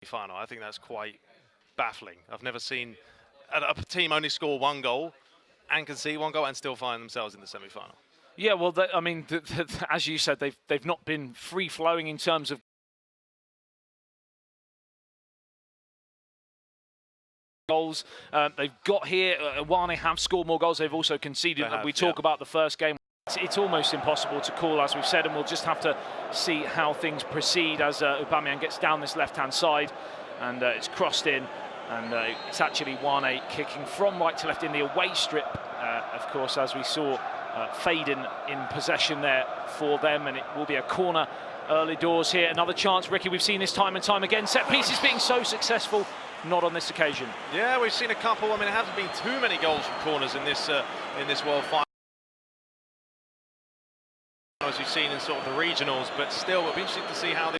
final. I think that's quite baffling. I've never seen a team only score one goal and concede one goal and still find themselves in the semi-final. Yeah, well, I mean, as you said, they've not been free-flowing in terms of goals. They've got here, WANI have scored more goals. They've also conceded. We talk about the first game. It's almost impossible to call, as we've said, and we'll just have to see how things proceed as Aubameyang gets down this left-hand side, and it's crossed in, and it's actually WANI kicking from right to left in the away strip. Of course, as we saw, Faden in possession there for them, and it will be a corner early doors here. Another chance, Ricky, we've seen this time and time again. Set pieces being so successful, not on this occasion. Yeah, we've seen a couple. I mean, it hasn't been too many goals from corners in this World Final, as you've seen in sort of the regionals, but still it'll be interesting to see how they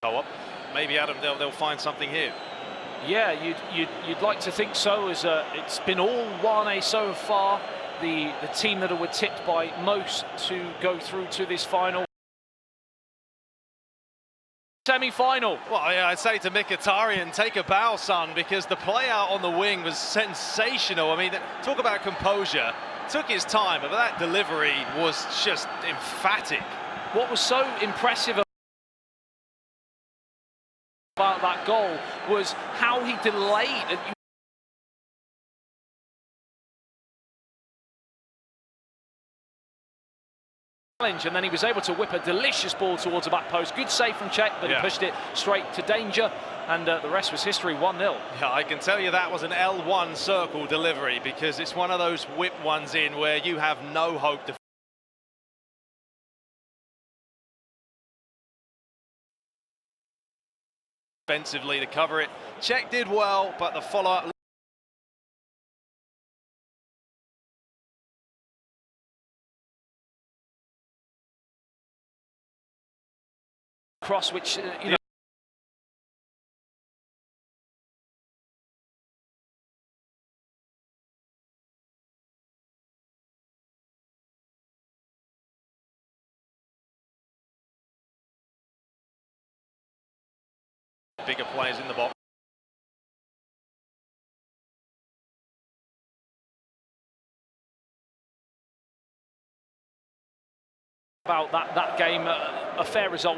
go up. Maybe Adam, they'll find something here. Yeah, you'd like to think so, as it's been all WANI so far, the team that were tipped by most to go through to this final. Semi-final. Well, yeah, I'd say to Mkhitaryan, take a bow, son, because the play out on the wing was sensational. I mean, talk about composure. Took his time, but that delivery was just emphatic. What was so impressive about that goal was how he delayed. And then he was able to whip a delicious ball towards the back post. Good save from Czech, but he pushed it straight to danger, and the rest was history. 1-0. Yeah, I can tell you that was an L1 circle delivery, because it's one of those whip ones in where you have no hope defensively to cover it. Czech did well, but the follow-up cross, which you know, bigger players in the box. About that game, a fair result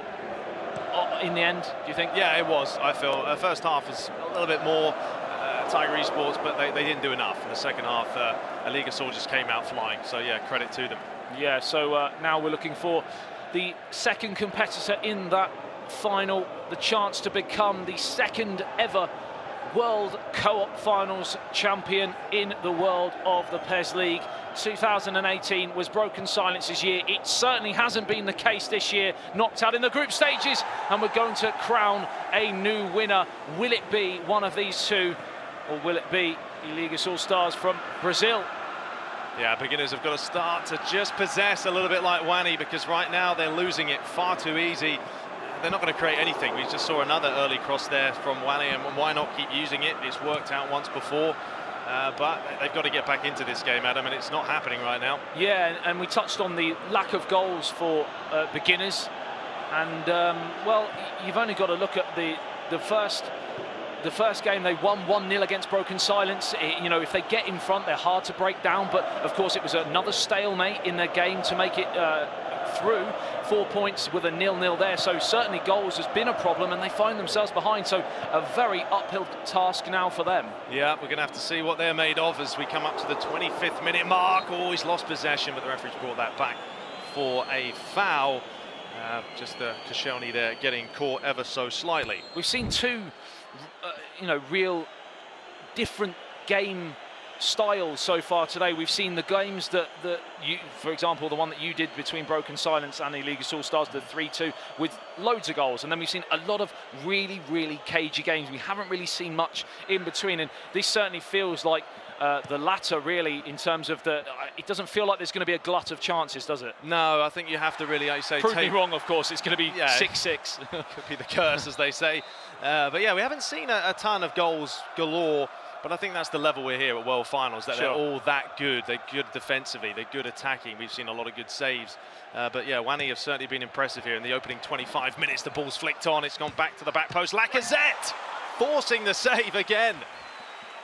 in the end, do you think? Yeah, it was. I feel first half was a little bit more Tiger Esports, but they didn't do enough. In the second half, a League of Soldiers came out flying. So yeah, credit to them. Yeah. So now we're looking for the second competitor in that final, the chance to become the second ever World Co-op Finals champion in the world of the PES League. 2018 was Broken Silence's year. It certainly hasn't been the case this year. Knocked out in the group stages, and we're going to crown a new winner. Will it be one of these two, or will it be Ligas All-Stars from Brazil? Yeah, beginners have got to start to just possess a little bit like WANI, because right now they're losing it far too easy. They're not going to create anything. We just saw another early cross there from WANI, and why not keep using it? It's worked out once before, but they've got to get back into this game, Adam, and it's not happening right now. Yeah, and we touched on the lack of goals for beginners, and well, you've only got to look at the first game. They won 1-0 against Broken Silence. You know, if they get in front, they're hard to break down, but of course it was another stalemate in their game to make it through. 4 points with a 0-0 there, so certainly goals has been a problem, and they find themselves behind, so a very uphill task now for them. Yeah, we're going to have to see what they're made of as we come up to the 25th minute mark. Always lost possession, but the referee's brought that back for a foul. Just Koscielny there getting caught ever so slightly. We've seen two you know, real different game styles so far today. We've seen the games that you, for example, the one that you did between Broken Silence and the Ligas All-Stars, the 3-2 with loads of goals, and then we've seen a lot of really cagey games. We haven't really seen much in between, and this certainly feels like the latter, really, in terms of it doesn't feel like there's going to be a glut of chances, does it? No, I think you have to really, like you say, prove me wrong, of course. It's going to be 6-6. Could be the curse, as they say. But yeah, we haven't seen a ton of goals galore But I think that's the level we're here at World Finals, that Sure. they're all that good. They're good defensively, they're good attacking. We've seen a lot of good saves. But yeah, WANI have certainly been impressive here. In the opening 25 minutes, the ball's flicked on. It's gone back to the back post. Lacazette forcing the save again.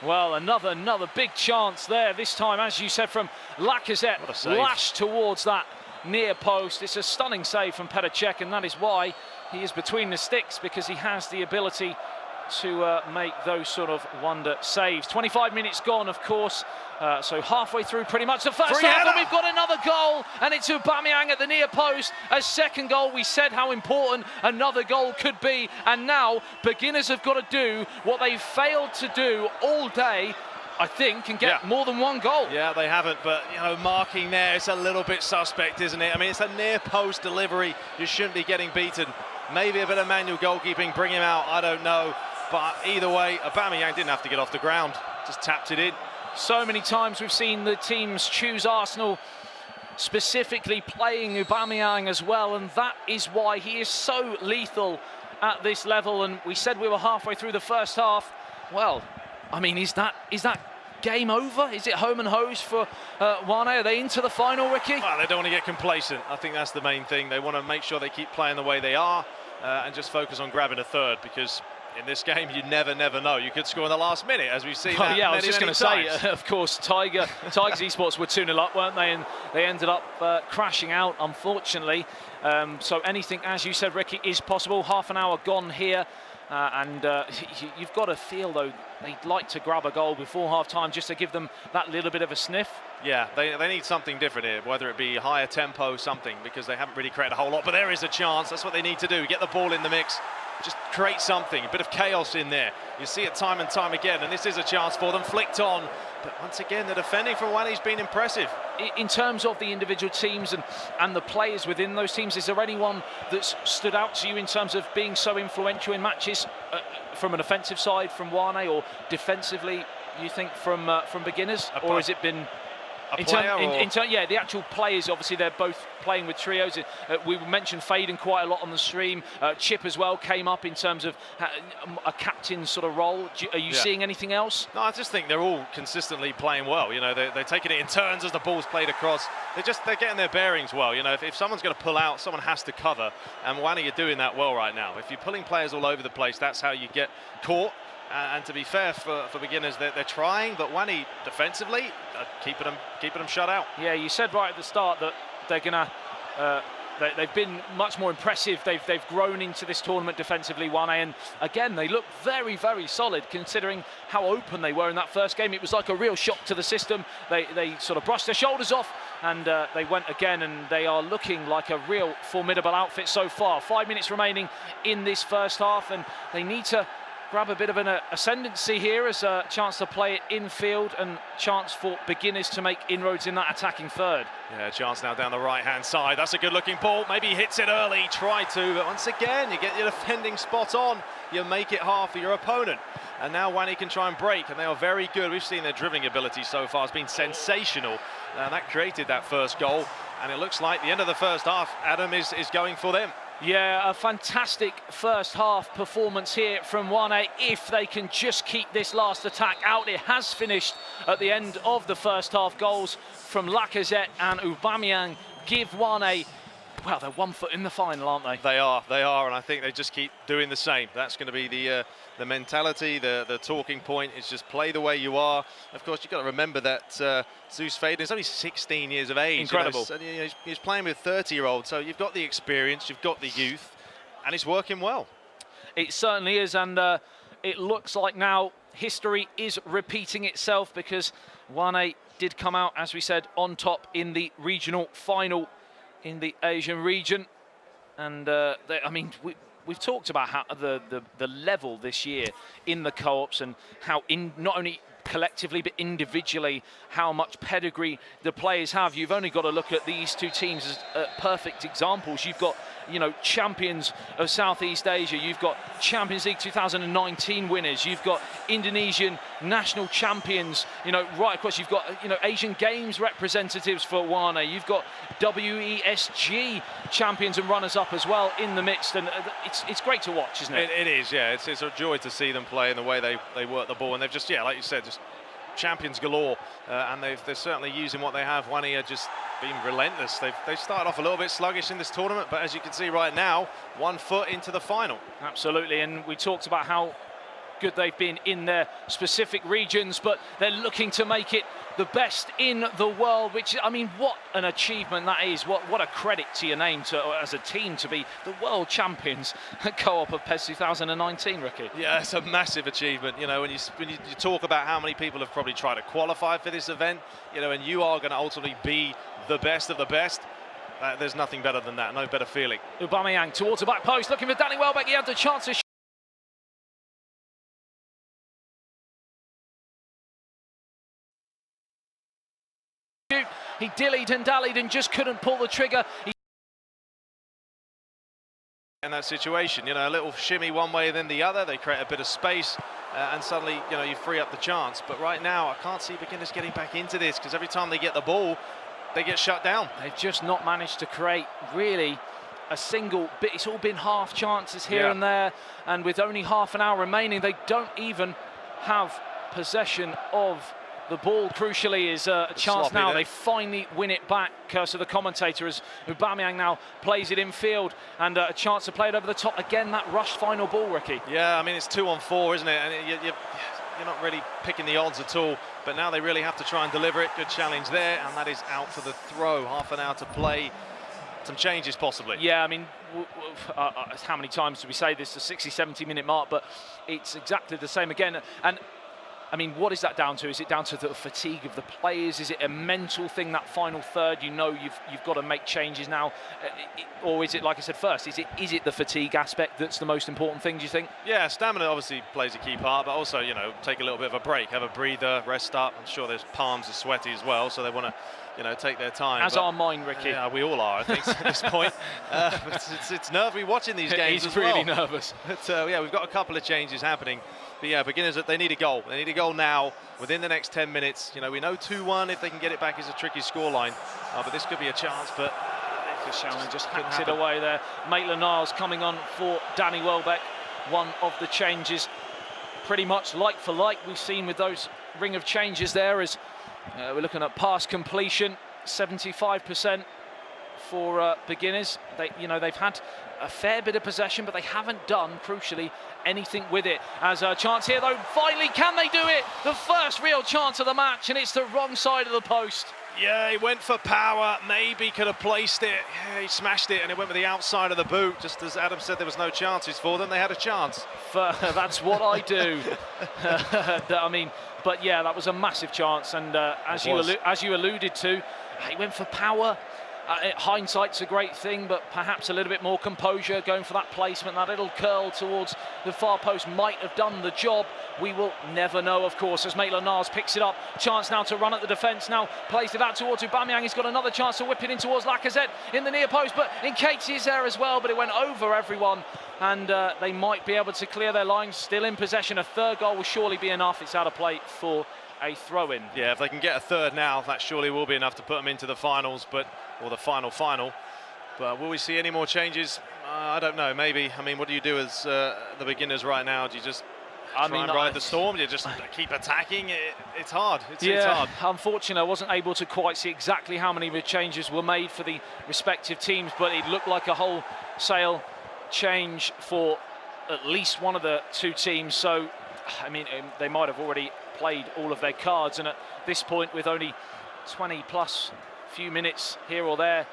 Well, another big chance there. This time, as you said, from Lacazette, lashed towards that near post. It's a stunning save from Petr Cech, and that is why he is between the sticks, because he has the ability to make those sort of wonder saves. 25 minutes gone, of course, so halfway through pretty much the first half, and we've got another goal, and it's Aubameyang at the near post. A second goal. We said how important another goal could be, and now beginners have got to do what they've failed to do all day, I think, and get more than one goal. Yeah, they haven't, but, you know, marking there, it's a little bit suspect, isn't it? I mean, it's a near post delivery. You shouldn't be getting beaten. Maybe a bit of manual goalkeeping, bring him out, I don't know. But either way, Aubameyang didn't have to get off the ground, just tapped it in. So many times we've seen the teams choose Arsenal, specifically playing Aubameyang as well, and that is why he is so lethal at this level. And we said we were halfway through the first half. Well, I mean, is that game over? Is it home and hose for WANI? Are they into the final, Ricky? Well, they don't want to get complacent. I think that's the main thing. They want to make sure they keep playing the way they are and just focus on grabbing a third, because in this game, you never know. You could score in the last minute, as we've seen. Oh, yeah, I was just going to say, of course, Tigers Esports were 2-0 up, weren't they? And they ended up crashing out, unfortunately. So anything, as you said, Ricky, is possible. Half an hour gone here. And you've got to feel, though, they'd like to grab a goal before half-time just to give them that little bit of a sniff. Yeah, they need something different here, whether it be higher tempo, something, because they haven't really created a whole lot. But there is a chance. That's what they need to do. Get the ball in the mix. Just create something, a bit of chaos in there. You see it time and time again, and this is a chance for them. Flicked on. But once again, the defending from WANI's been impressive. In terms of the individual teams and the players within those teams, is there anyone that's stood out to you in terms of being so influential in matches from an offensive side from WANI, or defensively, you think, from beginners? Or has it been... Yeah, the actual players, obviously, they're both playing with trios. We mentioned Faden quite a lot on the stream. Chip as well came up in terms of a captain sort of role. Are you seeing anything else? No, I just think they're all consistently playing well. You know, they're taking it in turns as the ball's played across. They're getting their bearings well. You know, if someone's going to pull out, someone has to cover. And WANI are doing that well right now. If you're pulling players all over the place, that's how you get caught. And to be fair, for beginners, they're trying, but WANI defensively keeping them shut out. Yeah, you said right at the start that they're gonna. They've been much more impressive. They've grown into this tournament defensively, WANI, and again they look very solid considering how open they were in that first game. It was like a real shock to the system. They sort of brushed their shoulders off, and they went again, and they are looking like a real formidable outfit so far. 5 minutes remaining in this first half, and they need to grab a bit of an ascendancy here as a chance to play it infield and chance for beginners to make inroads in that attacking third. Yeah, a chance now down the right-hand side. That's a good-looking ball. Maybe he hits it early, tried to, but once again, you get your defending spot on. You make it hard for your opponent. And now WANI can try and break, and they are very good. We've seen their dribbling ability so far. It's been sensational. And that created that first goal. And it looks like the end of the first half, Adam, is going for them. Yeah, a fantastic first half performance here from WANI. If they can just keep this last attack out, it has finished at the end of the first half. Goals from Lacazette and Aubameyang give WANI, well, they're 1 foot in the final, aren't they? They are, and I think they just keep doing the same. That's going to be the mentality, the talking point is just play the way you are. Of course, you've got to remember that Zeus Faden is only 16 years of age. Incredible. You know, he's playing with 30-year-olds, so you've got the experience, you've got the youth, and it's working well. It certainly is, and it looks like now history is repeating itself, because WANI did come out, as we said, on top in the regional final in the Asian region. And I mean, we've talked about how the level this year in the co-ops, and how not only collectively, but individually, how much pedigree the players have. You've only got to look at these two teams as perfect examples. You've got, you know, champions of Southeast Asia. You've got Champions League 2019 winners. You've got Indonesian national champions, you know, right across. You've got, you know, Asian Games representatives for WANI. You've got WESG champions and runners-up as well in the midst, and it's great to watch, isn't it? It is, yeah. It's a joy to see them play in the way they work the ball, and they've just, yeah, like you said, just champions galore, and they're certainly using what they have. WANI are just been relentless. They've started off a little bit sluggish in this tournament, but as you can see right now, 1 foot into the final. Absolutely, and we talked about how good they've been in their specific regions, but they're looking to make it the best in the world, which, I mean, what an achievement that is. What a credit to your name, as a team, to be the world champions at co-op of PES 2019, Ricky. Yeah, it's a massive achievement. You know, when you talk about how many people have probably tried to qualify for this event, you know, and you are going to ultimately be the best of the best, there's nothing better than that, no better feeling. Aubameyang towards the back post, looking for Danny Welbeck. He had the chance to shoot. He dillied and dallied and just couldn't pull the trigger. In that situation, you know, a little shimmy one way then the other, they create a bit of space, and suddenly, you know, you free up the chance. But right now, I can't see beginners getting back into this, because every time they get the ball, they get shut down. They've just not managed to create really a single bit. It's all been half chances here and there, and with only half an hour remaining, they don't even have possession of the ball. Crucially is a chance now. They finally win it back, so the commentator, as Aubameyang now plays it in field, and a chance to play it over the top. Again, that rushed final ball, Ricky. Yeah, I mean, it's 2-on-4, isn't it? And you're not really picking the odds at all, but now they really have to try and deliver it. Good challenge there, and that is out for the throw. Half an hour to play. Some changes possibly. Yeah, I mean, how many times do we say this? The 60-70 minute mark, but it's exactly the same again. And I mean, what is that down to? Is it down to the fatigue of the players? Is it a mental thing, that final third? You know, you've got to make changes now, or is it, like I said first, is it the fatigue aspect that's the most important thing? Do you think? Yeah, stamina obviously plays a key part, but also, you know, take a little bit of a break, have a breather, rest up. I'm sure their palms are sweaty as well, so they want to, you know, take their time. As are mine, Ricky. Yeah, we all are, I think, at this point. But it's nervy watching these games. He's really nervous. But yeah, we've got a couple of changes happening. But yeah, beginners, they need a goal. They need a goal now, within the next 10 minutes. You know, we know 2-1, if they can get it back, is a tricky scoreline. But this could be a chance, but Fisherman just hacks it away there. Maitland-Niles coming on for Danny Welbeck. One of the changes, pretty much like for like we've seen with those ring of changes there, as we're looking at pass completion, 75% for beginners. They've had a fair bit of possession, but they haven't done, crucially, anything with it. As a chance here, though, finally, can they do it? The first real chance of the match, and it's the wrong side of the post. Yeah, he went for power, maybe could have placed it. Yeah, he smashed it, and it went with the outside of the boot. Just as Adam said, there was no chances for them. They had a chance. That's what I do. I mean, but yeah, that was a massive chance, and as you alluded to, he went for power. Hindsight's a great thing, but perhaps a little bit more composure, going for that placement. That little curl towards the far post might have done the job. We will never know, of course, as Maitland-Niles picks it up. Chance now to run at the defence, now plays it out towards Aubameyang. He's got another chance to whip it in towards Lacazette in the near post, but Nketiah is there as well, but it went over everyone, and they might be able to clear their lines. Still in possession. A third goal will surely be enough. It's out of play for a throw-in. Yeah, if they can get a third now, that surely will be enough to put them into the finals, or the final. But will we see any more changes? I don't know, maybe. I mean, what do you do as the beginners right now? Do you just try and ride the storm? Do you just keep attacking? It's hard. It's hard. Unfortunately, I wasn't able to quite see exactly how many changes were made for the respective teams, but it looked like a wholesale change for at least one of the two teams. So, I mean, they might have already played all of their cards, and at this point, with only 20 plus few minutes here or there,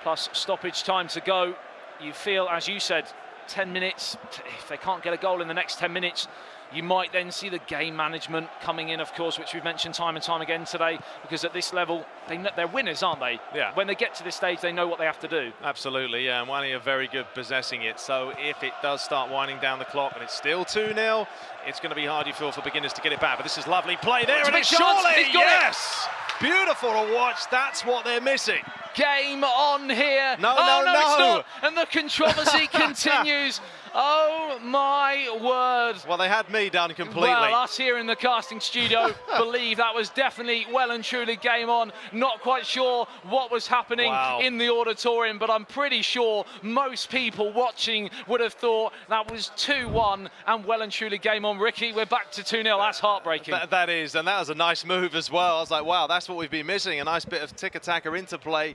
plus stoppage time to go, you feel, as you said, 10 minutes, if they can't get a goal in the next 10 minutes, you might then see the game management coming in, of course, which we've mentioned time and time again today, because at this level, they're winners, aren't they? Yeah. When they get to this stage, they know what they have to do. Absolutely, yeah, and WANI are very good possessing it. So if it does start winding down the clock and it's still 2-0, it's going to be hard, you feel, for beginners to get it back. But this is lovely play there, and it's surely, yes! Beautiful to watch, that's what they're missing. Game on here. No, it's not. And the controversy continues. Oh my word. Well, they had me done completely. Well, us here in the casting studio believe that was definitely well and truly game on. Not quite sure what was happening in the auditorium, but I'm pretty sure most people watching would have thought that was 2-1 and well and truly game on. Ricky, we're back to 2-0. That's heartbreaking. That is, and that was a nice move as well. I was like, wow, that's what we've been missing. A nice bit of tick-a-tacker interplay.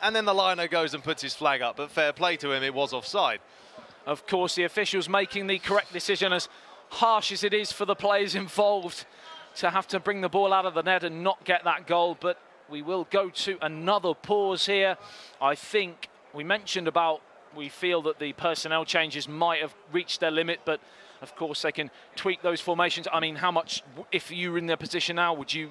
And then the liner goes and puts his flag up. But fair play to him, it was offside. Of course, the officials making the correct decision, as harsh as it is for the players involved to have to bring the ball out of the net and not get that goal. But we will go to another pause here. I think we mentioned about we feel that the personnel changes might have reached their limit, but of course they can tweak those formations. I mean, how much, if you were in their position now, would you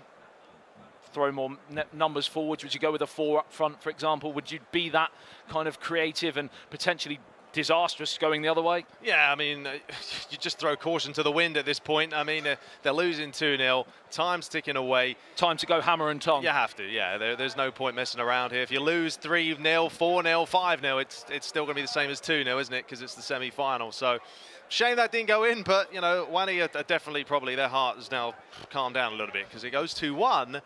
throw more numbers forwards? Would you go with a 4 up front, for example? Would you be that kind of creative and potentially disastrous going the other way? Yeah, I mean, you just throw caution to the wind at this point. I mean, they're losing 2-0, time's ticking away. Time to go hammer and tong. You have to, yeah. There's no point messing around here. If you lose 3-0, 4-0, 5-0, it's still going to be the same as 2-0, isn't it? Because it's the semi-final. So, shame that didn't go in, but, you know, WANI are definitely probably their heart has now calmed down a little bit, because it goes 2-1.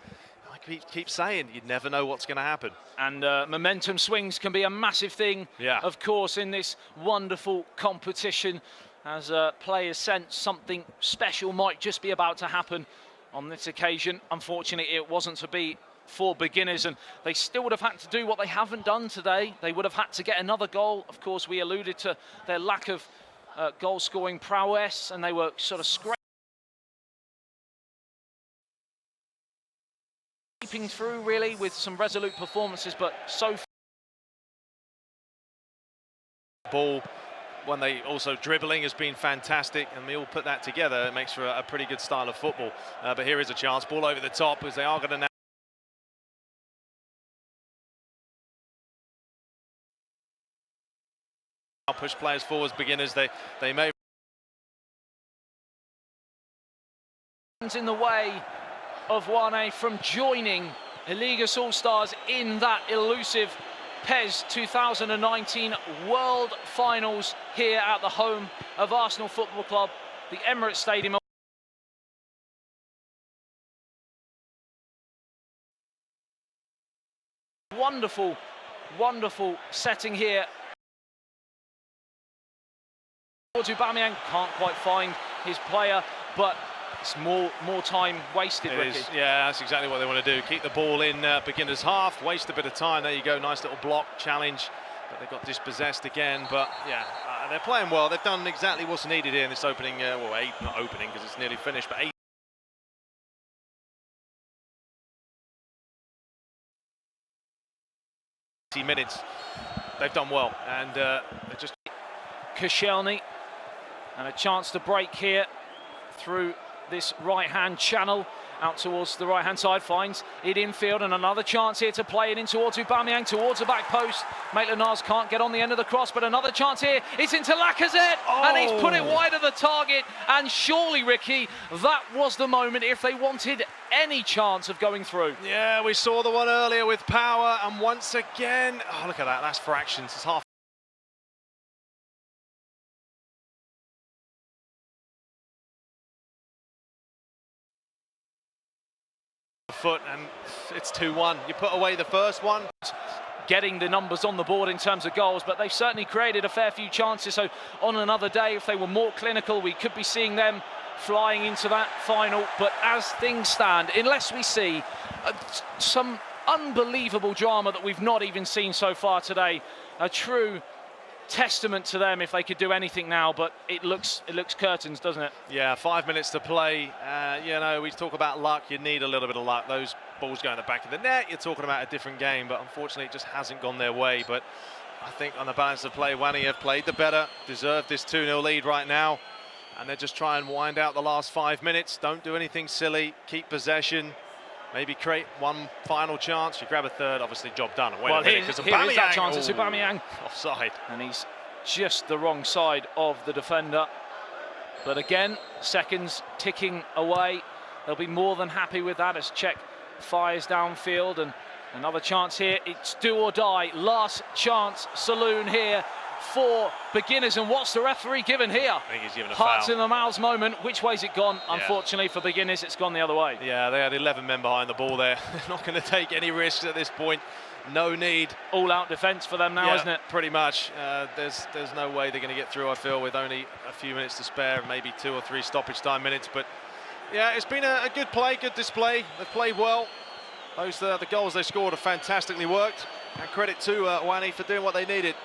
I keep saying, you never know what's going to happen. And momentum swings can be a massive thing, of course, in this wonderful competition, as players sense something special might just be about to happen on this occasion. Unfortunately, it wasn't to be for beginners, and they still would have had to do what they haven't done today. They would have had to get another goal. Of course, we alluded to their lack of goal-scoring prowess, and they were sort of scraping through really with some resolute performances, but so ball when they also dribbling has been fantastic, and we all put that together, it makes for a pretty good style of football. But here is a chance, ball over the top, as they are going to now push players forwards. Beginners, they may in the way of WANI from joining Eligas All-Stars in that elusive PES 2019 World Finals here at the home of Arsenal Football Club, the Emirates Stadium. Wonderful, wonderful setting here. Aubameyang can't quite find his player, but it's more time wasted, Ricky. Yeah, that's exactly what they want to do. Keep the ball in beginner's half, waste a bit of time. There you go, nice little block challenge, but they got dispossessed again. But yeah, they're playing well. They've done exactly what's needed here in this opening, not opening because it's nearly finished, but 80 minutes. They've done well, and they're just Koscielny, and a chance to break here through this right-hand channel out towards the right-hand side, finds it infield, and another chance here to play it in towards Aubameyang, towards the back post. Maitland-Niles can't get on the end of the cross, but another chance here. It's into Lacazette, and he's put it wide of the target. And surely, Ricky, that was the moment if they wanted any chance of going through. Yeah, we saw the one earlier with power, and once again, oh, look at that, that's fractions. It's half foot, and it's 2-1. You put away the first one. Getting the numbers on the board in terms of goals, but they've certainly created a fair few chances. So on another day, if they were more clinical, we could be seeing them flying into that final. But as things stand, unless we see some unbelievable drama that we've not even seen so far today, a true testament to them if they could do anything now, but it looks curtains, doesn't it? Yeah, 5 minutes to play. You know, we talk about luck, you need a little bit of luck. Those ball's going to the back of the net, you're talking about a different game, but unfortunately it just hasn't gone their way. But I think on the balance of play, WANI have played the better, deserved this 2-0 lead right now, and they're just trying to wind out the last 5 minutes. Don't do anything silly, keep possession, maybe create one final chance. You grab a third, obviously job done. Well, here is that chance. It's Aubameyang. Offside. And he's just the wrong side of the defender. But again, seconds ticking away. They'll be more than happy with that as Czech fires downfield, and another chance here. It's do or die. Last chance saloon here for beginners. And what's the referee given here? I think he's given a Hearts foul. in the mouths moment. Which way's it gone? Yeah. Unfortunately for beginners, it's gone the other way. Yeah, they had 11 men behind the ball there. They're not going to take any risks at this point. No need. All-out defence for them now, isn't it? Pretty much. There's no way they're going to get through, I feel, with only a few minutes to spare, maybe 2 or 3 stoppage time minutes. But yeah, it's been a good play, good display. They've played well. The goals they scored have fantastically worked. And credit to WANI for doing what they needed.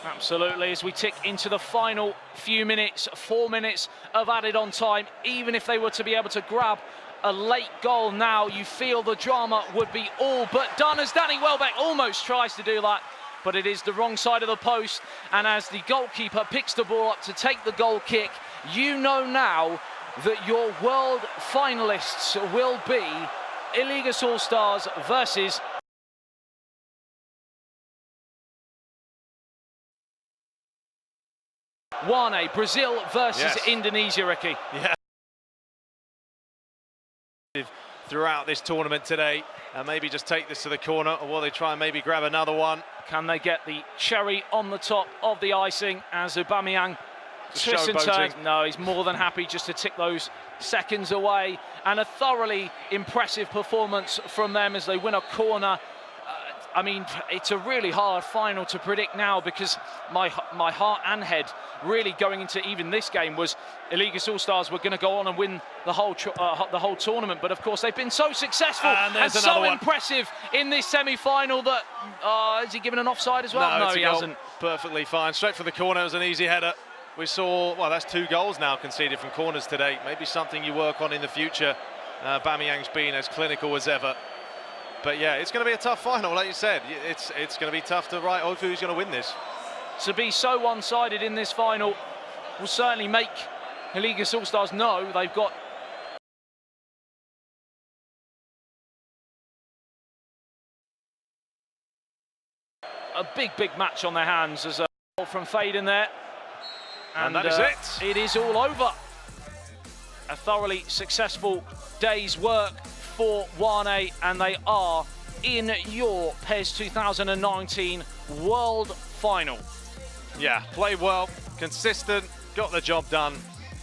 Absolutely, as we tick into the final few minutes, 4 minutes of added on time, even if they were to be able to grab a late goal now, you feel the drama would be all but done, as Danny Welbeck almost tries to do that, but it is the wrong side of the post. And as the goalkeeper picks the ball up to take the goal kick, you know now that your world finalists will be Iligas All-Stars versus WANI, Brazil versus Indonesia, Ricky. Yeah. Throughout this tournament today, and maybe just take this to the corner, or will they try and maybe grab another one? Can they get the cherry on the top of the icing as Aubameyang twists and turns? No, he's more than happy just to tick those seconds away, and a thoroughly impressive performance from them as they win a corner. I mean, it's a really hard final to predict now, because my heart and head really going into even this game was Iligas All-Stars were going to go on and win the whole tournament. But of course, they've been so successful and so impressive in this semi-final that has he given an offside as well? No, he hasn't. Perfectly fine. Straight for the corner. It was an easy header. We saw, well, that's 2 goals now conceded from corners today. Maybe something you work on in the future. Aubameyang's been as clinical as ever. But yeah, it's going to be a tough final, like you said. It's going to be tough to write off who's going to win this. To be so one-sided in this final will certainly make Iligas All-Stars know they've got a big match on their hands. As a goal from Fade in there. And that is it. It is all over. A thoroughly successful day's work for WANI, and they are in your PES 2019 World Final. Yeah, played well, consistent, got the job done,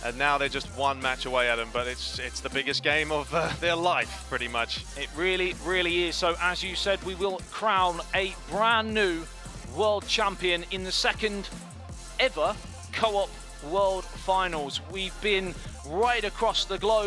and now they're just 1 match away, Adam, but it's the biggest game of their life, pretty much. It really is. So as you said, we will crown a brand new world champion in the 2nd ever Co-op World Finals. We've been right across the globe